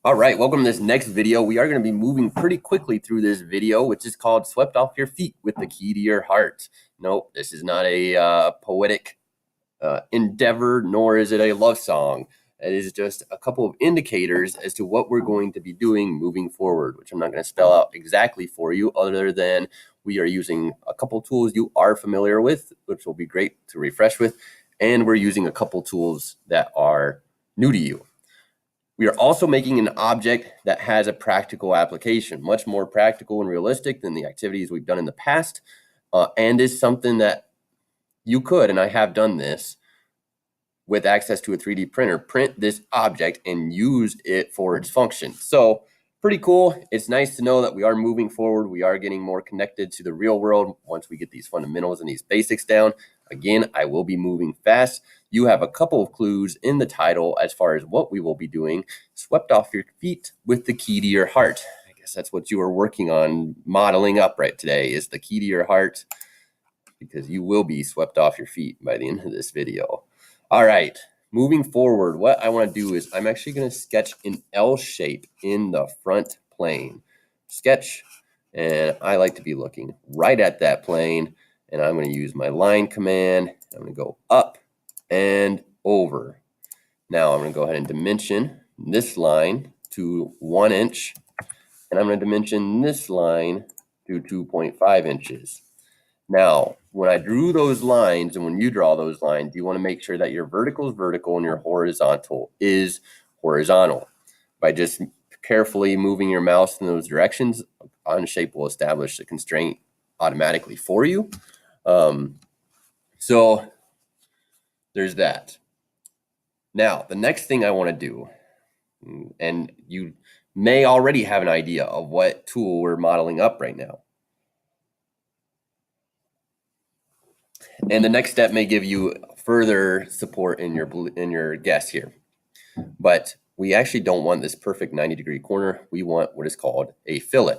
All right, welcome to this next video. We are going to be moving pretty quickly through this video, which is called Swept Off Your Feet with the Key to Your Heart. Nope, this is not a poetic endeavor, nor is it a love song. It is just a couple of indicators as to what we're going to be doing moving forward, which I'm not going to spell out exactly for you, other than we are using a couple tools you are familiar with, which will be great to refresh with, and we're using a couple tools that are new to you. We are also making an object that has a practical application, much more practical and realistic than the activities we've done in the past, and is something that you could, and I have done this, with access to a 3D printer, print this object and use it for its function. So pretty cool. It's nice to know that we are moving forward. We are getting more connected to the real world once we get these fundamentals and these basics down. Again, I will be moving fast. You have a couple of clues in the title as far as what we will be doing. Swept off your feet with the key to your heart. I guess that's what you are working on modeling up right today, is the key to your heart, because you will be swept off your feet by the end of this video. All right, moving forward, what I want to do is I'm actually going to sketch an L shape in the front plane. Sketch, and I like to be looking right at that plane, and I'm going to use my line command. I'm going to go up and over. Now I'm going to go ahead and dimension this line to 1 inch, and I'm going to dimension this line to 2.5 inches. Now, when I drew those lines, and when you draw those lines, you want to make sure that your vertical is vertical and your horizontal is horizontal. By just carefully moving your mouse in those directions, Onshape will establish the constraint automatically for you. So there's that. Now, the next thing I want to do, and you may already have an idea of what tool we're modeling up right now. And the next step may give you further support in your guess here. But we actually don't want this perfect 90-degree corner. We want what is called a fillet.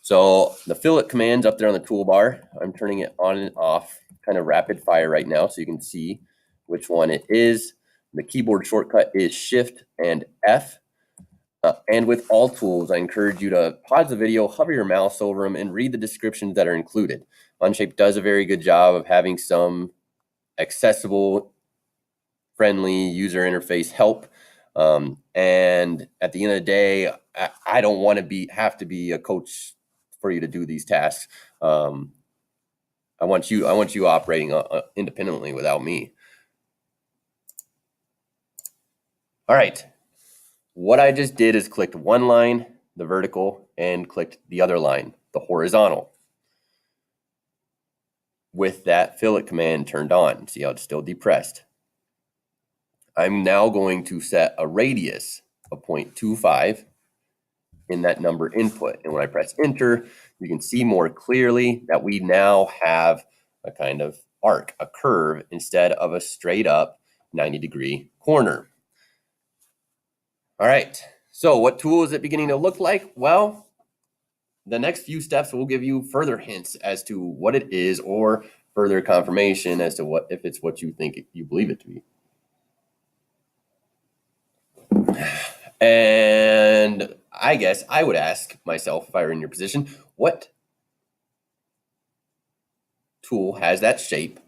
So the fillet command's up there on the toolbar. I'm turning it on and off, kind of rapid fire right now, so you can see which one it is. The keyboard shortcut is Shift and F. And with all tools, I encourage you to pause the video, hover your mouse over them, and read the descriptions that are included. Onshape does a very good job of having some accessible, friendly user interface help. And at the end of the day, I don't want to have to be a coach for you to do these tasks. I want you operating independently without me. All right. What I just did is clicked one line, the vertical, and clicked the other line, the horizontal. With that fillet command turned on, see how it's still depressed. I'm now going to set a radius of 0.25 in that number input. And when I press enter, you can see more clearly that we now have a kind of arc, a curve, instead of a straight up 90-degree corner. All right, so what tool is it beginning to look like? Well, the next few steps will give you further hints as to what it is, or further confirmation as to if it's what you think you believe it to be. And I guess I would ask myself, if I were in your position, what tool has that shape?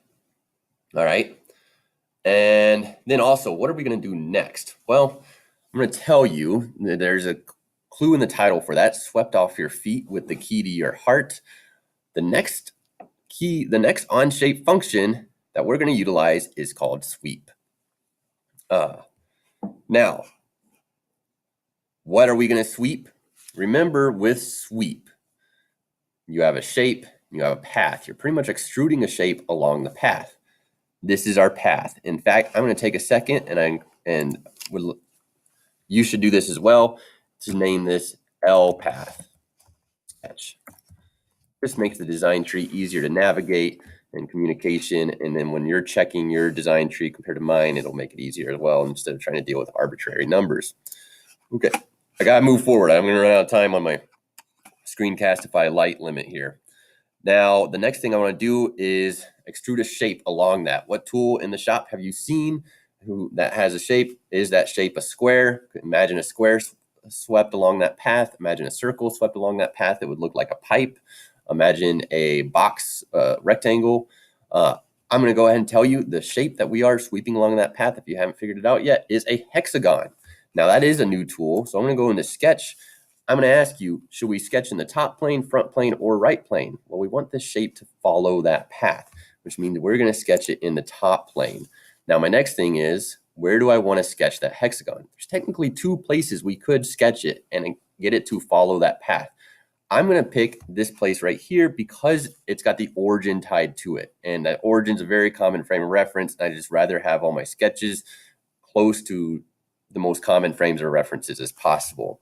All right. And then also, what are we going to do next? Well, I'm going to tell you that there's a clue in the title for that. Swept off your feet with the key to your heart. The next Onshape function that we're going to utilize is called sweep. Now, what are we going to sweep? Remember, with sweep, you have a shape, you have a path. You're pretty much extruding a shape along the path. This is our path. In fact, I'm going to take a second, and you should do this as well, to name this L path sketch. This makes the design tree easier to navigate and communication. And then when you're checking your design tree compared to mine, it'll make it easier as well, instead of trying to deal with arbitrary numbers. Okay, I gotta move forward. I'm gonna run out of time on my screencastify light limit here. Now, the next thing I want to do is extrude a shape along that. What tool in the shop have you seen that has a shape? Is that shape a square? Imagine a square swept along that path. Imagine a circle swept along that path. It would look like a pipe. Imagine a box rectangle. I'm going to go ahead and tell you the shape that we are sweeping along that path, if you haven't figured it out yet, is a hexagon. Now that is a new tool. So I'm going to go into sketch. I'm going to ask you, should we sketch in the top plane, front plane, or right plane? Well, we want this shape to follow that path, which means we're going to sketch it in the top plane. Now my next thing is, where do I want to sketch that hexagon? There's technically two places we could sketch it and get it to follow that path. I'm going to pick this place right here because it's got the origin tied to it. And that origin is a very common frame of reference. I just rather have all my sketches close to the most common frames or references as possible.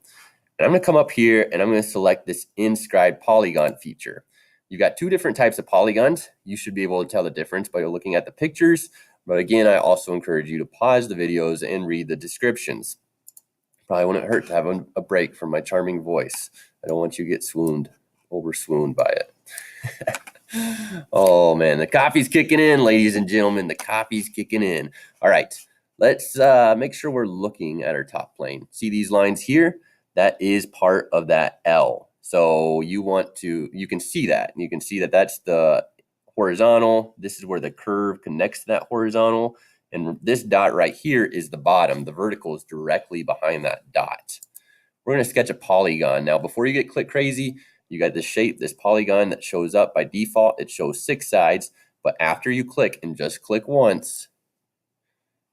And I'm going to come up here and I'm going to select this inscribed polygon feature. You've got two different types of polygons. You should be able to tell the difference by looking at the pictures. But again, I also encourage you to pause the videos and read the descriptions. Probably wouldn't hurt to have a break from my charming voice. I don't want you to get swooned by it. Oh man, the coffee's kicking in, ladies and gentlemen. The coffee's kicking in. All right, let's make sure we're looking at our top plane. See these lines here? That is part of that L. So you can see that. You can see that that's the horizontal. This is where the curve connects to that horizontal. And this dot right here is the bottom. The vertical is directly behind that dot. We're going to sketch a polygon. Now, before you get click crazy, you got this shape, this polygon that shows up by default. It shows 6 sides. But after you click and just click once,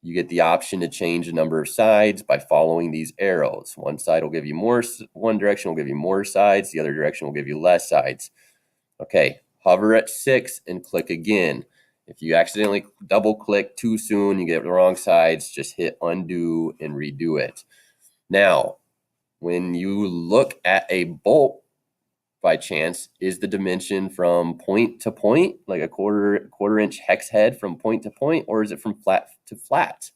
you get the option to change the number of sides by following these arrows. One side will give you more, one direction will give you more sides. The other direction will give you less sides. Okay, hover at 6 and click again. If you accidentally double click too soon, you get the wrong sides, just hit undo and redo it. Now, when you look at a bolt, by chance, is the dimension from point to point, like a quarter inch hex head from point to point, or is it from flat to flat?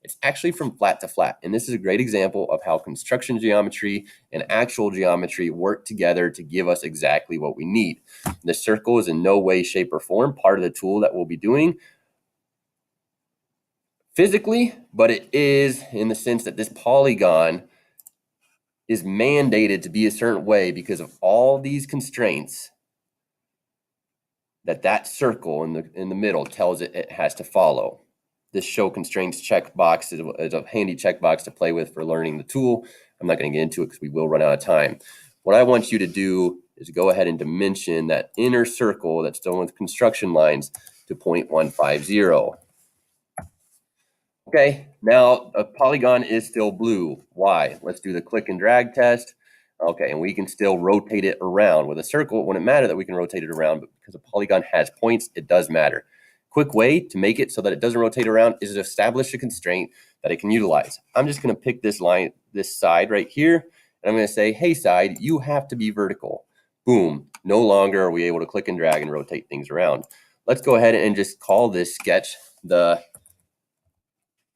It's actually from flat to flat. And this is a great example of how construction geometry and actual geometry work together to give us exactly what we need. The circle is in no way, shape, or form part of the tool that we'll be doing physically, but it is in the sense that this polygon is mandated to be a certain way because of all these constraints that circle in the middle tells it has to follow. This show constraints checkbox is a handy checkbox to play with for learning the tool. I'm not going to get into it because we will run out of time. What I want you to do is go ahead and dimension that inner circle that's done with construction lines to 0.150. Okay, now a polygon is still blue. Why? Let's do the click and drag test. Okay, and we can still rotate it around. With a circle, it wouldn't matter that we can rotate it around, but because a polygon has points, it does matter. Quick way to make it so that it doesn't rotate around is to establish a constraint that it can utilize. I'm just going to pick this line, this side right here, and I'm going to say, hey side, you have to be vertical. Boom, no longer are we able to click and drag and rotate things around. Let's go ahead and just call this sketch the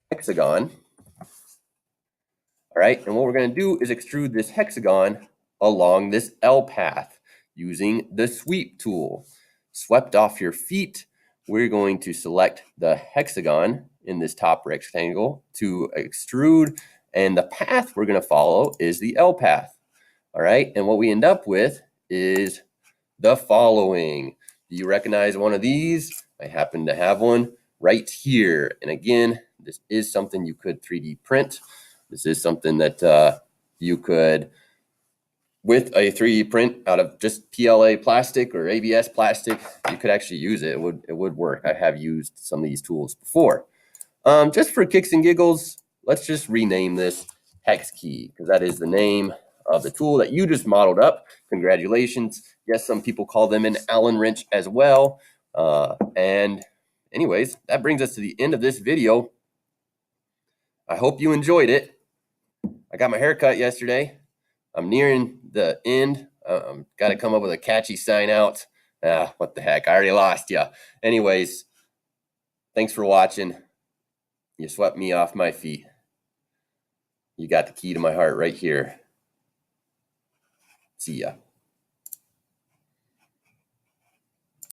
hexagon. All right, and what we're going to do is extrude this hexagon along this L path using the sweep tool. Swept off your feet, we're going to select the hexagon in this top rectangle to extrude, and the path we're going to follow is the L path. All right, and what we end up with is the following. Do you recognize one of these? I happen to have one right here. And again, this is something you could 3D print. This is something that you could, with a 3D print out of just PLA plastic or ABS plastic, you could actually use it. It would work. I have used some of these tools before. Just for kicks and giggles, let's just rename this hex key because that is the name of the tool that you just modeled up. Congratulations. Yes, some people call them an Allen wrench as well. And anyways, that brings us to the end of this video. I hope you enjoyed it. I got my hair cut yesterday. I'm nearing the end. Got to come up with a catchy sign out. What the heck? I already lost you. Anyways, thanks for watching. You swept me off my feet. You got the key to my heart right here. See ya.